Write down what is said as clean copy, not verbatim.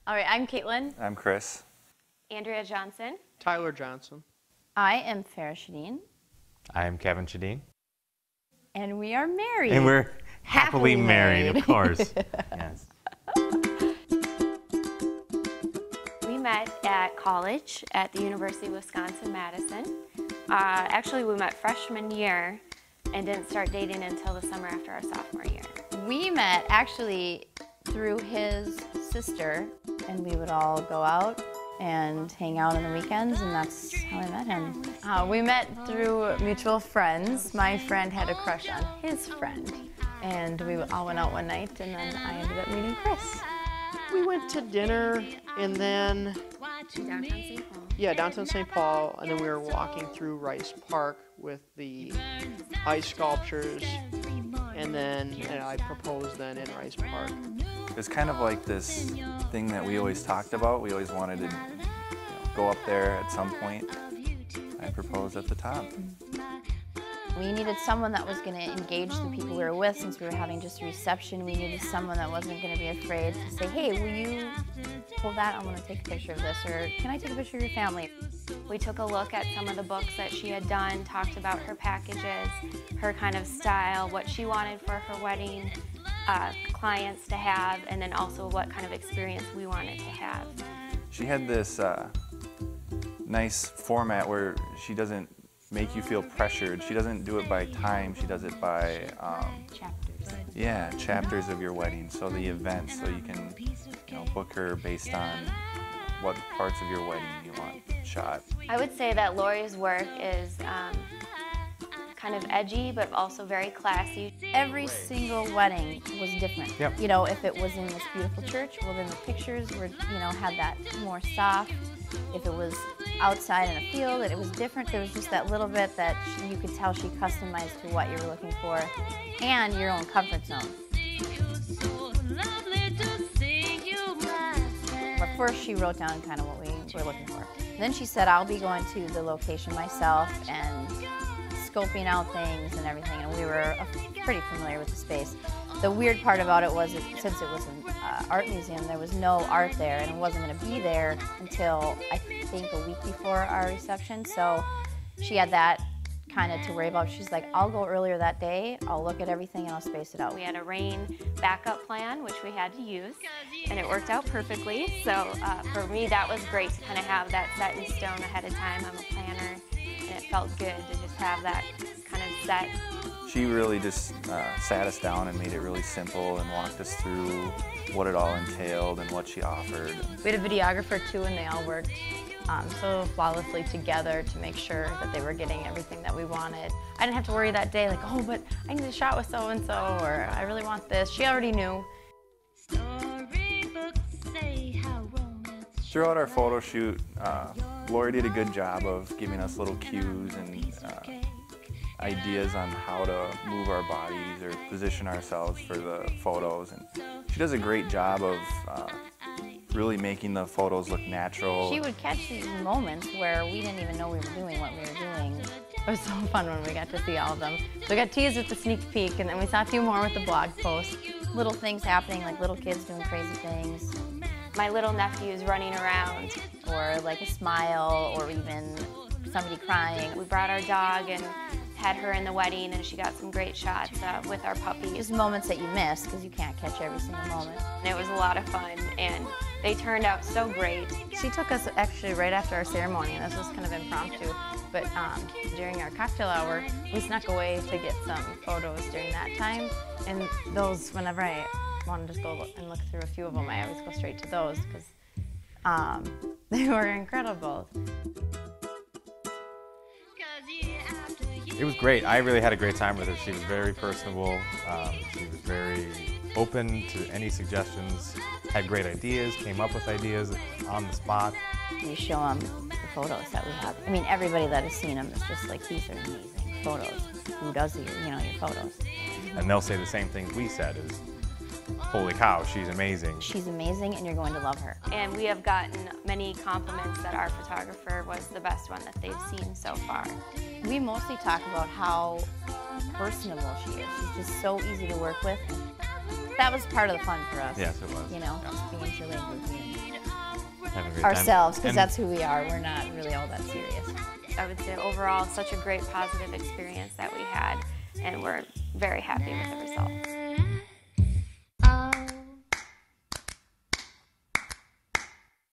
All right, I'm Caitlin. I'm Chris. Andrea Johnson. Tyler Johnson. I am Farah Shadeen. I am Kevin Shadeen. And we are married. And we're happily married, of course. Yes. We met at college at the University of Wisconsin-Madison. Actually, we met freshman year and didn't start dating until the summer after our sophomore year. We met actually through his sister, and we would all go out and hang out on the weekends, and that's how I met him. We met through mutual friends. My friend had a crush on his friend, and we all went out one night, and then I ended up meeting Chris. We went to dinner, and then Downtown St. Paul. yeah, downtown St. Paul, and then we were walking through Rice Park with the ice sculptures, and then I proposed then in Rice Park. It's kind of like this thing that we always talked about. We always wanted to go up there at some point. I proposed at the top. We needed someone that was going to engage the people we were with. Since we were having just a reception, we needed someone that wasn't going to be afraid to say, hey, will you pull that? I want to take a picture of this, or can I take a picture of your family? We took a look at some of the books that she had done, talked about her packages, her kind of style, what she wanted for her wedding clients to have, and then also what kind of experience we wanted to have. She had this nice format where she doesn't make you feel pressured. She doesn't do it by time, she does it by Chapters. yeah, chapters of your wedding. So the events, so you can book her based on what parts of your wedding you want shot. I would say that Lori's work is kind of edgy, but also very classy. Every single wedding was different. Yep. You know, if it was in this beautiful church, well then the pictures were, had that more soft. If it was outside in a field, it was different. There was just that little bit that you could tell she customized to what you were looking for and your own comfort zone. But first she wrote down kind of what we were looking for. Then she said, I'll be going to the location myself and scoping out things and everything, and we were pretty familiar with the space. The weird part about it was, since it was an art museum, there was no art there, and it wasn't going to be there until, I think, a week before our reception, so she had that kind of to worry about. She's like, I'll go earlier that day, I'll look at everything, and I'll space it out. We had a rain backup plan, which we had to use, and it worked out perfectly. So for me, that was great to kind of have that set in stone ahead of time. I'm a planner, and it felt good to just have that kind of set. She really just sat us down and made it really simple and walked us through what it all entailed and what she offered. We had a videographer too, and they all worked so flawlessly together to make sure that they were getting everything that we wanted. I didn't have to worry that day like, oh, but I need a shot with so-and-so, or I really want this. She already knew. Throughout our photo shoot, Lori did a good job of giving us little cues and ideas on how to move our bodies or position ourselves for the photos. And she does a great job of really making the photos look natural. She would catch these moments where we didn't even know we were doing what we were doing. It was so fun when we got to see all of them. So we got teased with the sneak peek, and then we saw a few more with the blog post. Little things happening, like little kids doing crazy things. My little nephew's running around. Or like a smile, or even somebody crying. We brought our dog and had her in the wedding, and she got some great shots with our puppies. Just moments that you miss, because you can't catch every single moment. And it was a lot of fun, and they turned out so great. She took us actually right after our ceremony, and this was kind of impromptu, but during our cocktail hour, we snuck away to get some photos during that time, and those, whenever I want to just go and look through a few of them, I always go straight to those, because they were incredible. It was great. I really had a great time with her. She was very personable. She was very open to any suggestions, had great ideas, came up with ideas on the spot. You show them the photos that we have. I mean, everybody that has seen them is just like, these are amazing photos. Who does your photos? And they'll say the same thing we said is, holy cow, she's amazing. She's amazing, and you're going to love her. And we have gotten many compliments that our photographer was the best one that they've seen so far. We mostly talk about how personable she is. She's just so easy to work with. That was part of the fun for us. Yes, it was. Just being so goofy. having a great time. ourselves, because And- that's who we are. We're not really all that serious. I would say overall, such a great positive experience that we had, and we're very happy with the result.